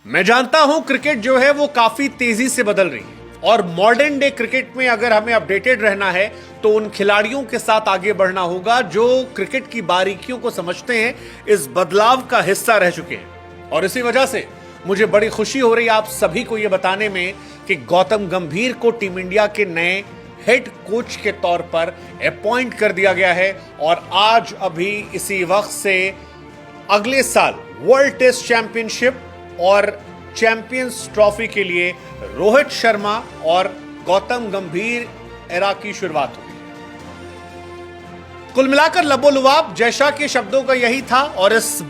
मैं जानता हूं क्रिकेट जो है वो काफी तेजी से बदल रही है और मॉडर्न डे क्रिकेट में अगर हमें अपडेटेड रहना है तो उन खिलाड़ियों के साथ आगे बढ़ना होगा जो क्रिकेट की बारीकियों को समझते हैं, इस बदलाव का हिस्सा रह चुके हैं। और इसी वजह से मुझे बड़ी खुशी हो रही है आप सभी को यह बताने में कि गौतम गंभीर को टीम इंडिया के नए हेड कोच के तौर पर अपॉइंट कर दिया गया है और आज अभी इसी वक्त से अगले साल वर्ल्ड टेस्ट चैंपियनशिप और चैंपियंस ट्रॉफी के लिए रोहित शर्मा और गौतम गंभीर एरा की शुरुआत हुई। कुल मिलाकर लबोलुआब जैशा के शब्दों का यही था और इस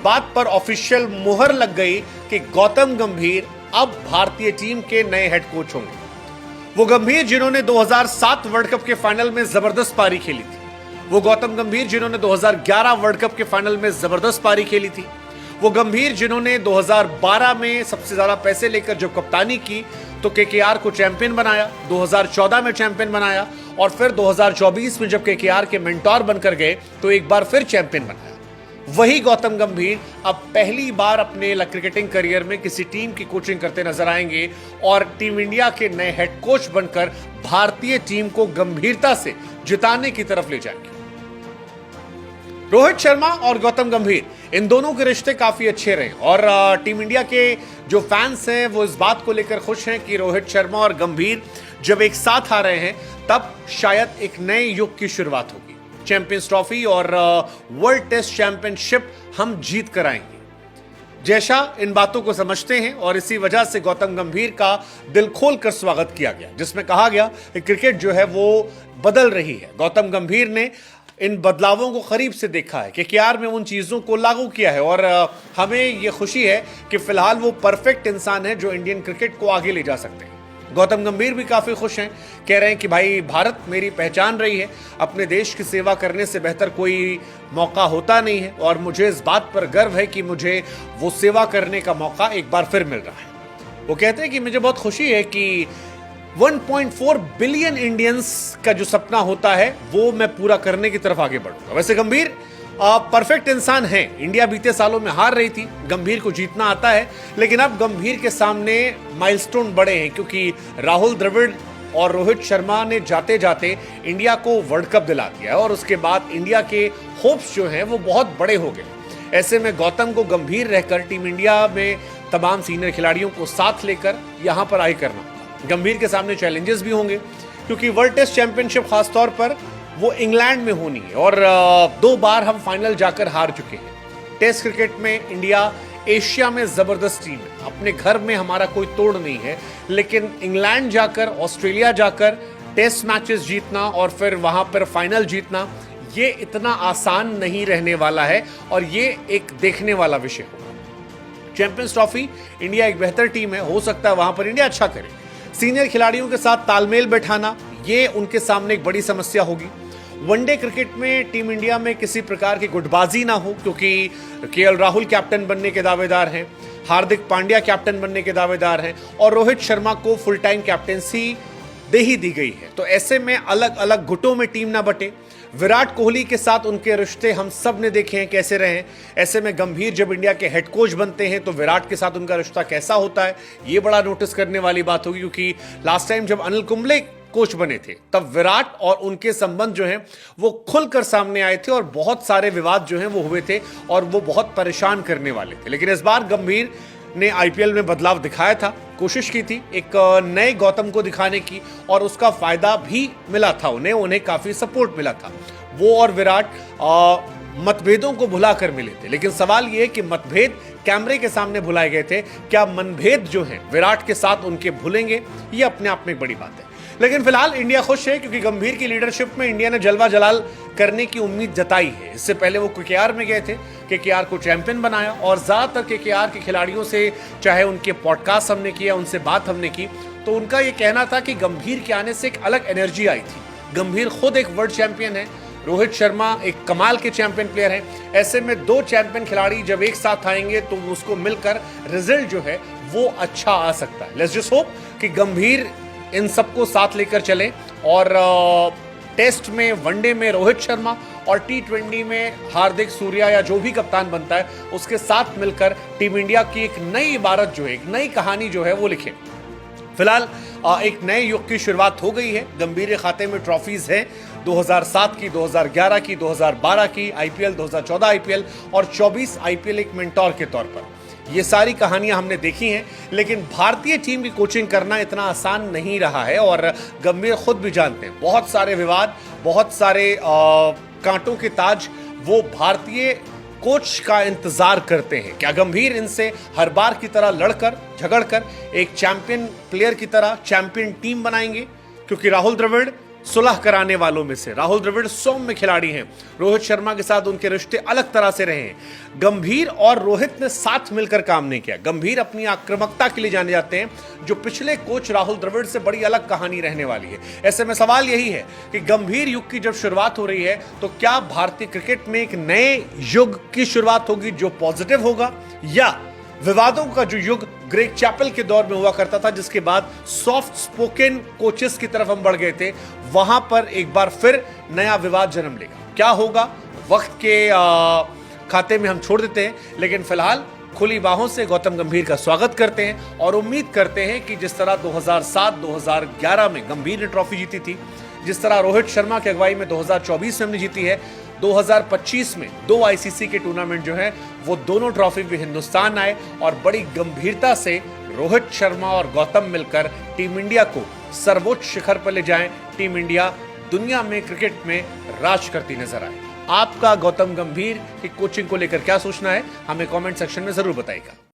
बात पर ऑफिशियल मुहर लग गई कि गौतम गंभीर अब भारतीय टीम के नए हेड कोच होंगे। वो गंभीर जिन्होंने 2007 वर्ल्ड कप के फाइनल में जबरदस्त पारी खेली थी, वो गौतम गंभीर जिन्होंने 2011 वर्ल्ड कप के फाइनल में जबरदस्त पारी खेली थी, वो गंभीर जिन्होंने 2012 में सबसे ज्यादा पैसे लेकर जब कप्तानी की तो केकेआर को चैंपियन बनाया, 2014 में चैंपियन बनाया और फिर 2024 में जब केकेआर के मेंटोर बनकर गए तो एक बार फिर चैंपियन बनाया। वही गौतम गंभीर अब पहली बार अपने क्रिकेटिंग करियर में किसी टीम की कोचिंग करते नजर आएंगे और टीम इंडिया के नए हेड कोच बनकर भारतीय टीम को गंभीरता से जिताने की तरफ ले जाएंगे। रोहित शर्मा और गौतम गंभीर इन दोनों के रिश्ते काफी अच्छे रहे और टीम इंडिया के जो फैंस हैं वो इस बात को लेकर खुश हैं कि रोहित शर्मा और गंभीर जब एक साथ आ रहे हैं तब शायद एक नए युग की शुरुआत होगी। चैंपियंस ट्रॉफी और वर्ल्ड टेस्ट चैंपियनशिप हम जीत कर आएंगे। जैशा इन बातों को समझते हैं और इसी वजह से गौतम गंभीर का दिल खोल कर स्वागत किया गया, जिसमें कहा गया कि क्रिकेट जो है वो बदल रही है। गौतम गंभीर ने इन बदलावों को करीब से देखा है, केकेआर में उन चीज़ों को लागू किया है और हमें ये खुशी है कि फिलहाल वो परफेक्ट इंसान है जो इंडियन क्रिकेट को आगे ले जा सकते हैं। गौतम गंभीर भी काफ़ी खुश हैं, कह रहे हैं कि भाई भारत मेरी पहचान रही है, अपने देश की सेवा करने से बेहतर कोई मौका होता नहीं है और मुझे इस बात पर गर्व है कि मुझे वो सेवा करने का मौका एक बार फिर मिल रहा है। वो कहते हैं कि मुझे बहुत खुशी है कि 1.4 बिलियन इंडियंस का जो सपना होता है वो मैं पूरा करने की तरफ आगे बढ़ूंगा। वैसे गंभीर परफेक्ट इंसान है, इंडिया बीते सालों में हार रही थी, गंभीर को जीतना आता है, लेकिन अब गंभीर के सामने माइलस्टोन बड़े हैं क्योंकि राहुल द्रविड़ और रोहित शर्मा ने जाते जाते इंडिया को वर्ल्ड कप दिला दिया है और उसके बाद इंडिया के होप्स जो हैं वो बहुत बड़े हो गए। ऐसे में गौतम को गंभीर रहकर टीम इंडिया में तमाम सीनियर खिलाड़ियों को साथ लेकर यहां पर आगे करना। गंभीर के सामने चैलेंजेस भी होंगे क्योंकि वर्ल्ड टेस्ट चैंपियनशिप खासतौर पर वो इंग्लैंड में होनी है और 2 बार हम फाइनल जाकर हार चुके हैं। टेस्ट क्रिकेट में इंडिया एशिया में जबरदस्त टीम है, अपने घर में हमारा कोई तोड़ नहीं है, लेकिन इंग्लैंड जाकर, ऑस्ट्रेलिया जाकर टेस्ट मैचेस जीतना और फिर वहां पर फाइनल जीतना ये इतना आसान नहीं रहने वाला है और ये एक देखने वाला विषय होगा। चैंपियंस ट्रॉफी इंडिया एक बेहतर टीम है, हो सकता है वहां पर इंडिया अच्छा करे। सीनियर खिलाड़ियों के साथ तालमेल बैठाना ये उनके सामने एक बड़ी समस्या होगी। वनडे क्रिकेट में टीम इंडिया में किसी प्रकार की गुटबाजी ना हो क्योंकि केएल राहुल कैप्टन बनने के दावेदार हैं, हार्दिक पांड्या कैप्टन बनने के दावेदार हैं और रोहित शर्मा को फुल टाइम कैप्टेंसी दे ही दी गई है। तो ऐसे में अलग अलग गुटों में टीम ना बटे। विराट कोहली के साथ उनके रिश्ते हम सब ने देखे हैं कैसे रहे। ऐसे में गंभीर जब इंडिया के हेड कोच बनते हैं तो विराट के साथ उनका रिश्ता कैसा होता है ये बड़ा नोटिस करने वाली बात होगी क्योंकि लास्ट टाइम जब अनिल कुंबले कोच बने थे तब विराट और उनके संबंध जो हैं वो खुलकर सामने आए थे और बहुत सारे विवाद जो हैं वो हुए थे और वो बहुत परेशान करने वाले थे। लेकिन इस बार गंभीर ने आईपीएल में बदलाव दिखाया था, कोशिश की थी एक नए गौतम को दिखाने की और उसका फायदा भी मिला था उन्हें काफी सपोर्ट मिला था। वो और विराट मतभेदों को भुलाकर मिले थे, लेकिन सवाल ये है कि मतभेद कैमरे के सामने भुलाए गए थे, क्या मनभेद जो है विराट के साथ उनके भूलेंगे, ये अपने आप में एक बड़ी बात है। लेकिन फिलहाल इंडिया खुश है क्योंकि गंभीर की लीडरशिप में इंडिया ने जलवा जलाल करने की उम्मीद जताई है। इससे पहले वो केकेआर में गए थे, केकेआर को चैंपियन बनाया और ज्यादातर केकेआर के खिलाड़ियों से चाहे उनके पॉडकास्ट हमने किया, उनसे बात हमने की, तो उनका ये कहना था कि गंभीर के आने से एक अलग एनर्जी आई थी। गंभीर खुद एक वर्ल्ड चैंपियन है, रोहित शर्मा एक कमाल के चैंपियन प्लेयर हैं। ऐसे में 2 चैंपियन खिलाड़ी जब एक साथ आएंगे तो उसको मिलकर रिजल्ट जो है वो अच्छा आ सकता है। लेट्स जस्ट होप कि गंभीर इन सबको साथ लेकर चलें और टेस्ट में, वनडे में रोहित शर्मा और टी20 में हार्दिक सूर्या या जो भी कप्तान बनता है उसके साथ मिलकर टीम इंडिया की एक नई इबारत जो है, एक नई कहानी जो है वो लिखे। फिलहाल एक नए युग की शुरुआत हो गई है। गंभीर के खाते में ट्रॉफीज हैं 2007 की, 2011 की, 2012 की, आईपीएल 2014 आईपीएल और 24 आईपीएल एक मेंटोर के तौर पर। ये सारी कहानियां हमने देखी हैं, लेकिन भारतीय टीम की कोचिंग करना इतना आसान नहीं रहा है और गंभीर खुद भी जानते हैं बहुत सारे विवाद, बहुत सारे कांटों के ताज वो भारतीय कोच का इंतजार करते हैं। क्या गंभीर इनसे हर बार की तरह लड़कर झगड़कर एक चैंपियन प्लेयर की तरह चैंपियन टीम बनाएंगे? क्योंकि राहुल द्रविड़ सुलह कराने वालों में से, राहुल द्रविड़ सौम्य खिलाड़ी हैं। रोहित शर्मा के साथ उनके रिश्ते अलग तरह से रहे हैं। गंभीर और रोहित ने साथ मिलकर काम नहीं किया। गंभीर अपनी आक्रामकता के लिए जाने जाते हैं, जो पिछले कोच राहुल द्रविड़ से बड़ी अलग कहानी रहने वाली है। ऐसे में सवाल यही है कि गंभीर युग की जब शुरुआत हो रही है तो क्या भारतीय क्रिकेट में एक नए युग की शुरुआत होगी जो पॉजिटिव होगा, या विवादों का जो युग ग्रेग चैपल के दौर में हुआ करता था, जिसके बाद सॉफ्ट स्पोकन कोचेस की तरफ हम बढ़ गए थे, वहां पर एक बार फिर नया विवाद जन्म लेगा? क्या होगा वक्त के खाते में हम छोड़ देते हैं, लेकिन फिलहाल खुली बाहों से गौतम गंभीर का स्वागत करते हैं और उम्मीद करते हैं कि जिस तरह 2007-2011 में गंभीर ने ट्रॉफी जीती थी, जिस तरह रोहित शर्मा की अगुवाई में 2024 में हमने जीती है, 2025 में 2 आईसीसी के टूर्नामेंट जो है वो दोनों ट्रॉफी भी हिंदुस्तान आए और बड़ी गंभीरता से रोहित शर्मा और गौतम मिलकर टीम इंडिया को सर्वोच्च शिखर पर ले जाएं। टीम इंडिया दुनिया में क्रिकेट में राज करती नजर आए। आपका गौतम गंभीर की कोचिंग को लेकर क्या सोचना है, हमें कमेंट सेक्शन में जरूर बताइएगा।